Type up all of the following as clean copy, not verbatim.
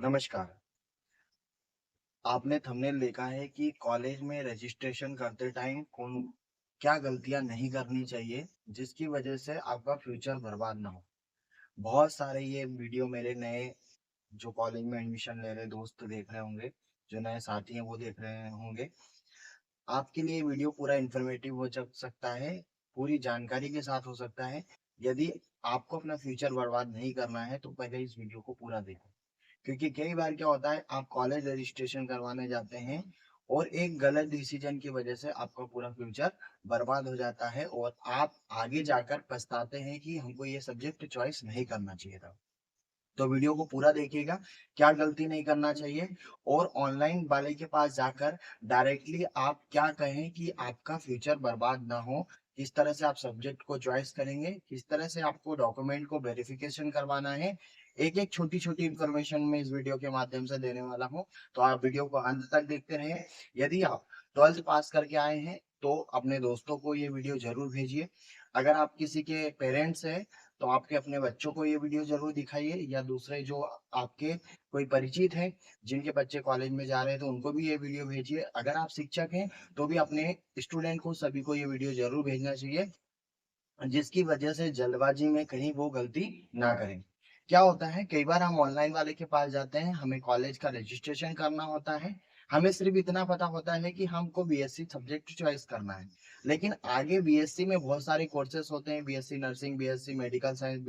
नमस्कार। आपने थंबनेल देखा है कि कॉलेज में रजिस्ट्रेशन करते टाइम कौन क्या गलतियां नहीं करनी चाहिए जिसकी वजह से आपका फ्यूचर बर्बाद ना हो। बहुत सारे ये वीडियो मेरे नए जो कॉलेज में एडमिशन ले रहे दोस्त देख रहे होंगे, जो नए साथी हैं वो देख रहे होंगे। आपके लिए वीडियो पूरा इन्फॉर्मेटिव हो सकता है, पूरी जानकारी के साथ हो सकता है। यदि आपको अपना फ्यूचर बर्बाद नहीं करना है तो पहले इस वीडियो को पूरा देखो। क्योंकि कई बार क्या होता है, आप कॉलेज रजिस्ट्रेशन करवाने जाते हैं और एक गलत डिसीजन की वजह से आपका पूरा फ्यूचर बर्बाद हो जाता है और आप आगे जाकर पछताते हैं कि हमको ये सब्जेक्ट चॉइस नहीं करना चाहिए था। तो वीडियो को पूरा देखिएगा, क्या गलती नहीं करना चाहिए। और ऑनलाइन वाले के पास जाकर डायरेक्टली आप क्या कहें कि आपका फ्यूचर बर्बाद ना हो, किस तरह से आप सब्जेक्ट को चॉइस करेंगे, किस तरह से आपको डॉक्यूमेंट को वेरिफिकेशन करवाना है। एक एक छोटी छोटी इन्फॉर्मेशन में इस वीडियो के माध्यम से देने वाला हूँ, तो आप वीडियो को अंत तक देखते रहें। यदि आप 12th पास करके आए हैं तो अपने दोस्तों को ये वीडियो जरूर भेजिए। अगर आप किसी के पेरेंट्स हैं तो आपके अपने बच्चों को ये वीडियो जरूर दिखाइए, या दूसरे जो आपके कोई परिचित हैं जिनके बच्चे कॉलेज में जा रहे हैं तो उनको भी ये वीडियो भेजिए। अगर आप शिक्षक हैं तो भी अपने स्टूडेंट को सभी को ये वीडियो जरूर भेजना चाहिए, जिसकी वजह से जल्दबाजी में कहीं वो गलती ना करें। क्या होता है, कई बार हम ऑनलाइन वाले के पास जाते हैं, हमें कॉलेज का रजिस्ट्रेशन करना होता है। हमें सिर्फ इतना पता होता है कि हमको बीएससी सब्जेक्ट चॉइस करना है। लेकिन आगे बीएससी में बहुत सारे कोर्सेस होते हैं, BSc nursing, BSc medical science,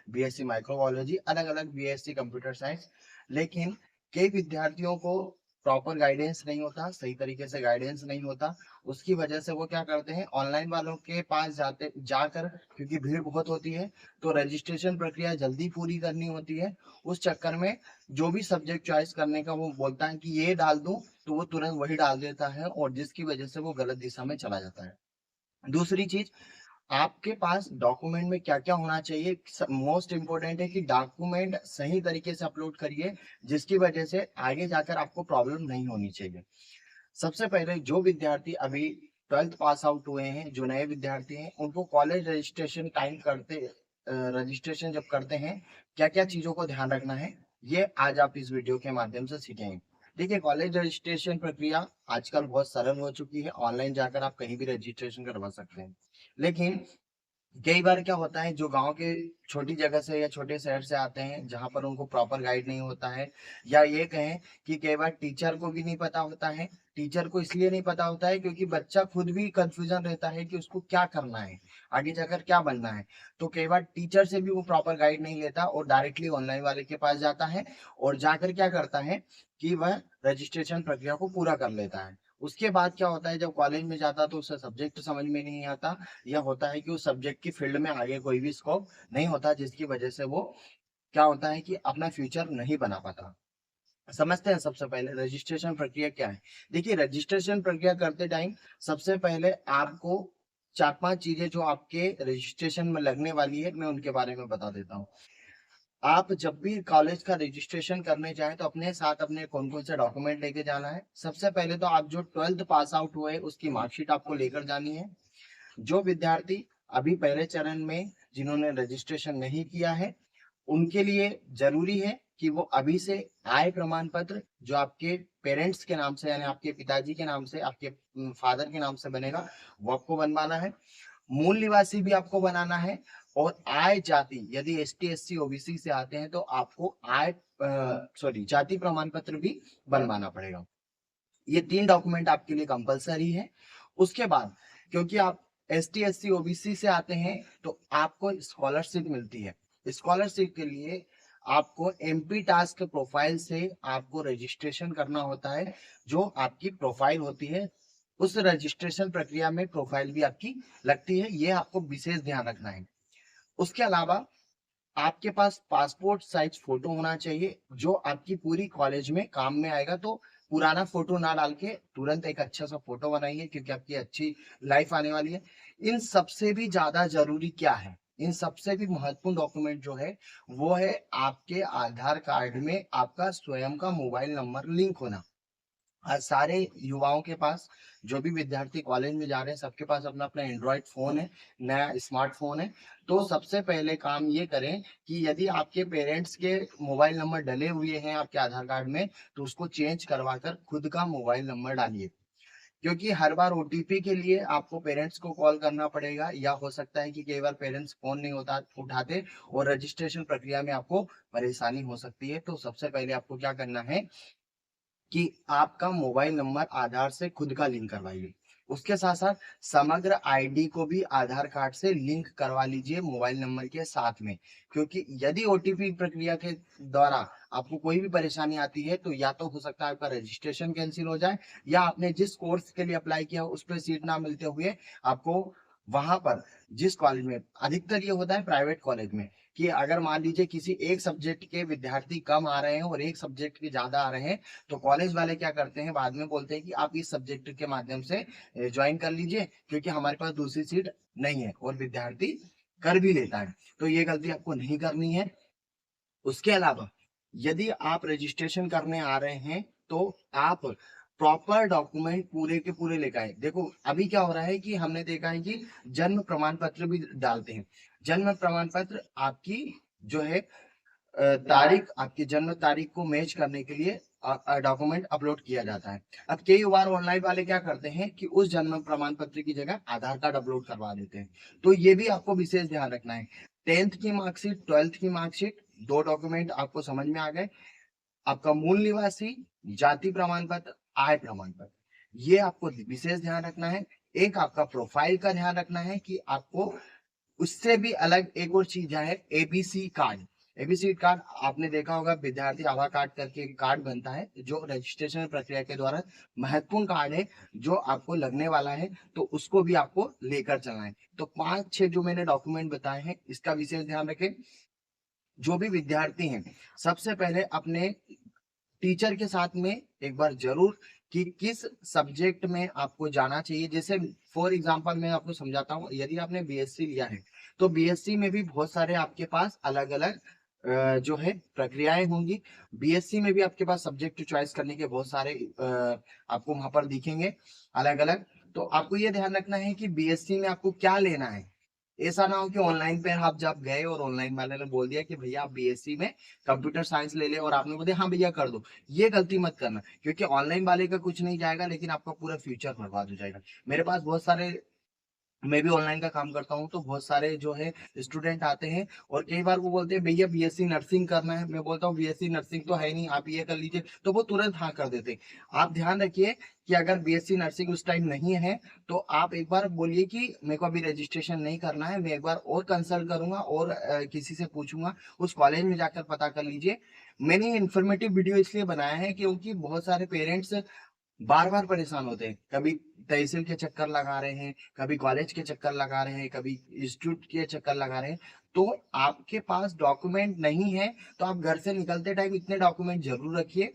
BSc microbiology, अलग अलग बीएससी कंप्यूटर साइंस। लेकिन कई विद्यार्थियों को प्रॉपर गाइडेंस नहीं होता, सही तरीके से गाइडेंस नहीं होता। उसकी वजह से वो क्या करते हैं, ऑनलाइन वालों के पास जाते जाकर, क्योंकि भीड़ बहुत होती है तो रजिस्ट्रेशन प्रक्रिया जल्दी पूरी करनी होती है। उस चक्कर में जो भी सब्जेक्ट चॉइस करने का वो बोलता है कि ये डाल दूं, तो वो तुरंत वही डाल देता है और जिसकी वजह से वो गलत दिशा में चला जाता है। दूसरी चीज, आपके पास डॉक्यूमेंट में क्या क्या होना चाहिए। मोस्ट इंपोर्टेंट है कि डॉक्यूमेंट सही तरीके से अपलोड करिए, जिसकी वजह से आगे जाकर आपको प्रॉब्लम नहीं होनी चाहिए। सबसे पहले जो विद्यार्थी अभी 12th पास आउट हुए हैं, जो नए विद्यार्थी हैं, उनको कॉलेज रजिस्ट्रेशन टाइम करते रजिस्ट्रेशन जब करते हैं क्या क्या चीजों को ध्यान रखना है, ये आज आप इस वीडियो के माध्यम से सीखेंगे। देखिए, कॉलेज रजिस्ट्रेशन प्रक्रिया आजकल बहुत सरल हो चुकी है, ऑनलाइन जाकर आप कहीं भी रजिस्ट्रेशन करवा सकते हैं। लेकिन कई बार क्या होता है, जो गांव के छोटी जगह से या छोटे शहर से आते हैं जहां पर उनको प्रॉपर गाइड नहीं होता है, या ये कहें कि कई बार टीचर को भी नहीं पता होता है। टीचर को इसलिए नहीं पता होता है क्योंकि बच्चा खुद भी कंफ्यूजन रहता है कि उसको क्या करना है, आगे जाकर क्या बनना है। तो कई बार टीचर से भी वो प्रॉपर गाइड नहीं लेता और डायरेक्टली ऑनलाइन वाले के पास जाता है और जाकर क्या करता है कि वह रजिस्ट्रेशन प्रक्रिया को पूरा कर लेता है। उसके बाद क्या होता है, जब कॉलेज में जाता तो उसे सब्जेक्ट समझ में नहीं आता, यह होता है कि उस सब्जेक्ट की फील्ड में आगे कोई भी स्कोप नहीं होता, जिसकी वजह से वो क्या होता है कि अपना फ्यूचर नहीं बना पाता। समझते हैं सबसे पहले रजिस्ट्रेशन प्रक्रिया क्या है। देखिए, रजिस्ट्रेशन प्रक्रिया करते टाइम सबसे पहले आपको चार पांच चीजें जो आपके रजिस्ट्रेशन में लगने वाली है, मैं उनके बारे में बता देता हूँ। आप जब भी कॉलेज का रजिस्ट्रेशन करने जाएं तो अपने साथ अपने कौन कौन से डॉक्यूमेंट लेके जाना है। सबसे पहले तो आप जो 12th पास आउट हुए उसकी मार्कशीट आपको लेकर जानी है। जो विद्यार्थी अभी पहले चरण में जिन्होंने रजिस्ट्रेशन नहीं किया है, उनके लिए जरूरी है कि वो अभी से आय प्रमाण पत्र जो आपके पेरेंट्स के नाम से, यानी आपके पिताजी के नाम से, आपके फादर के नाम से बनेगा, वो आपको बनवाना है। मूल निवासी भी आपको बनाना है। और आय जाति, यदि एसटी एससी ओबीसी से आते हैं तो आपको आय सॉरी जाति प्रमाण पत्र भी बनवाना पड़ेगा। ये तीन डॉक्यूमेंट आपके लिए कंपलसरी है। उसके बाद, क्योंकि आप S T S C OBC से आते हैं तो आपको स्कॉलरशिप मिलती है। स्कॉलरशिप के लिए आपको एमपी टास्क प्रोफाइल से आपको रजिस्ट्रेशन करना होता है। जो आपकी प्रोफाइल होती है, उस रजिस्ट्रेशन प्रक्रिया में प्रोफाइल भी आपकी लगती है, ये आपको विशेष ध्यान रखना है। उसके अलावा आपके पास पासपोर्ट साइज फोटो होना चाहिए, जो आपकी पूरी कॉलेज में काम में आएगा। तो पुराना फोटो ना डाल के तुरंत एक अच्छा सा फोटो बनाइए, क्योंकि आपकी अच्छी लाइफ आने वाली है। इन सबसे भी ज्यादा जरूरी क्या है, इन सबसे भी महत्वपूर्ण डॉक्यूमेंट जो है वो है आपके आधार कार्ड में आपका स्वयं का मोबाइल नंबर लिंक होना। आज सारे युवाओं के पास, जो भी विद्यार्थी कॉलेज में जा रहे हैं, सबके पास अपना अपना एंड्रॉयड फोन है, नया स्मार्टफोन है। तो सबसे पहले काम ये करें कि यदि आपके पेरेंट्स के मोबाइल नंबर डले हुए हैं आपके आधार कार्ड में, तो उसको चेंज करवा कर खुद का मोबाइल नंबर डालिए। क्योंकि हर बार ओटीपी के लिए आपको पेरेंट्स को कॉल करना पड़ेगा, या हो सकता है कि कई बार पेरेंट्स फोन नहीं उठाते, और रजिस्ट्रेशन प्रक्रिया में आपको परेशानी हो सकती है। तो सबसे पहले आपको क्या करना है कि आपका मोबाइल नंबर आधार से खुद का लिंक करवाइए। उसके साथ साथ समग्र आईडी को भी आधार कार्ड से लिंक करवा लीजिए मोबाइल नंबर के साथ में। क्योंकि यदि ओटीपी प्रक्रिया के द्वारा आपको कोई भी परेशानी आती है, तो या तो हो सकता है आपका रजिस्ट्रेशन कैंसिल हो जाए, या आपने जिस कोर्स के लिए अप्लाई किया उस पर सीट ना मिलते हुए आपको वहां पर, जिस कॉलेज में, अधिकतर ये होता है प्राइवेट कॉलेज में, कि अगर मान लीजिए किसी एक सब्जेक्ट के विद्यार्थी कम आ रहे हैं और एक सब्जेक्ट के ज्यादा आ रहे हैं, तो कॉलेज वाले क्या करते हैं, बाद में बोलते हैं कि आप इस सब्जेक्ट के माध्यम से ज्वाइन कर लीजिए, क्योंकि हमारे पास दूसरी सीट नहीं है, और विद्यार्थी कर भी लेता है। तो ये गलती आपको नहीं करनी है। उसके अलावा यदि आप रजिस्ट्रेशन करने आ रहे हैं, तो आप प्रॉपर डॉक्यूमेंट पूरे के पूरे लेकर आए। देखो अभी क्या हो रहा है कि हमने देखा है कि जन्म प्रमाण पत्र भी डालते हैं। जन्म प्रमाण पत्र आपकी जो है तारीख, आपकी जन्म तारीख को मैच करने के लिए डॉक्यूमेंट अपलोड किया जाता है। अब कई बार ऑनलाइन वाले क्या करते हैं कि उस जन्म प्रमाण पत्र की जगह आधार कार्ड अपलोड करवा देते हैं। तो ये भी आपको विशेष ध्यान रखना है। 10th की मार्कशीट, 12th की मार्कशीट, दो डॉक्यूमेंट आपको समझ में आ गए। आपका मूल निवासी, जाति प्रमाण पत्र, आय प्रमाण पत्र, ये आपको विशेष ध्यान रखना है। एक आपका प्रोफाइल का ध्यान रखना है कि आपको उससे भी अलग एक और चीज है, एबीसी कार्ड। एबीसी कार्ड आपने देखा होगा, विद्यार्थी आभा कार्ड करके एक कार्ड बनता है, जो रजिस्ट्रेशन प्रक्रिया के द्वारा महत्वपूर्ण कार्ड है, जो आपको लगने वाला है। तो उसको भी आपको लेकर चलना है। तो 5-6 जो मैंने डॉक्यूमेंट बताए हैं, इसका विशेष ध्यान रखें। जो भी विद्यार्थी हैं, सबसे पहले अपने टीचर के साथ में एक बार जरूर, कि किस सब्जेक्ट में आपको जाना चाहिए। जैसे फॉर एग्जांपल मैं आपको समझाता हूँ, यदि आपने बीएससी लिया है, तो बीएससी में भी बहुत सारे आपके पास अलग अलग जो है प्रक्रियाएं होंगी। बीएससी में भी आपके पास सब्जेक्ट चॉइस करने के बहुत सारे आपको वहां पर दिखेंगे अलग अलग। तो आपको ये ध्यान रखना है कि बीएससी में आपको क्या लेना है। ऐसा ना हो कि ऑनलाइन पे आप जब गए और ऑनलाइन वाले ने बोल दिया कि भैया आप बीएससी में कंप्यूटर साइंस ले ले, और आपने बोल दिया हाँ भैया कर दो। ये गलती मत करना, क्योंकि ऑनलाइन वाले का कुछ नहीं जाएगा, लेकिन आपका पूरा फ्यूचर बर्बाद हो जाएगा। मेरे पास बहुत सारे, मैं भी ऑनलाइन का काम करता हूँ, तो बहुत सारे जो है स्टूडेंट आते हैं, और कई बार वो बोलते हैं भैया बीएससी नर्सिंग करना है। मैं बोलता हूँ बीएससी नर्सिंग तो है नहीं, आप ये कर लीजिए, तो वो तुरंत हाँ कर देते हैं। आप ध्यान रखिए कि अगर बीएससी नर्सिंग उस टाइम नहीं है, तो आप एक बार बोलिए कि मेरे को अभी रजिस्ट्रेशन नहीं करना है, मैं एक बार और कंसल्ट करूंगा, और किसी से पूछूंगा, उस कॉलेज में जाकर पता कर लीजिए। मैंने इन्फॉर्मेटिव वीडियो इसलिए बनाया है क्योंकि बहुत सारे पेरेंट्स बार बार परेशान होते हैं। कभी तहसील के चक्कर लगा रहे हैं, कभी कॉलेज के चक्कर लगा रहे हैं, कभी इंस्टीट्यूट के चक्कर लगा रहे हैं। तो आपके पास डॉक्यूमेंट नहीं है, तो आप घर से निकलते टाइम इतने डॉक्यूमेंट जरूर रखिए,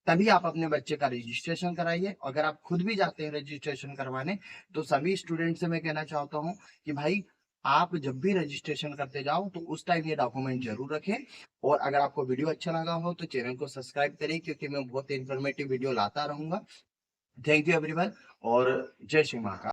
तभी आप अपने बच्चे का रजिस्ट्रेशन कराइए। अगर आप खुद भी जाते हैं रजिस्ट्रेशन करवाने, तो सभी स्टूडेंट से मैं कहना चाहता हूँ कि भाई, आप जब भी रजिस्ट्रेशन करते जाओ, तो उस टाइम ये डॉक्यूमेंट जरूर रखें। और अगर आपको वीडियो अच्छा लगा हो, तो चैनल को सब्सक्राइब करें, क्योंकि मैं बहुत इन्फॉर्मेटिव वीडियो लाता रहूंगा। थैंक यू एवरीवन, और जय श्री महाकाल।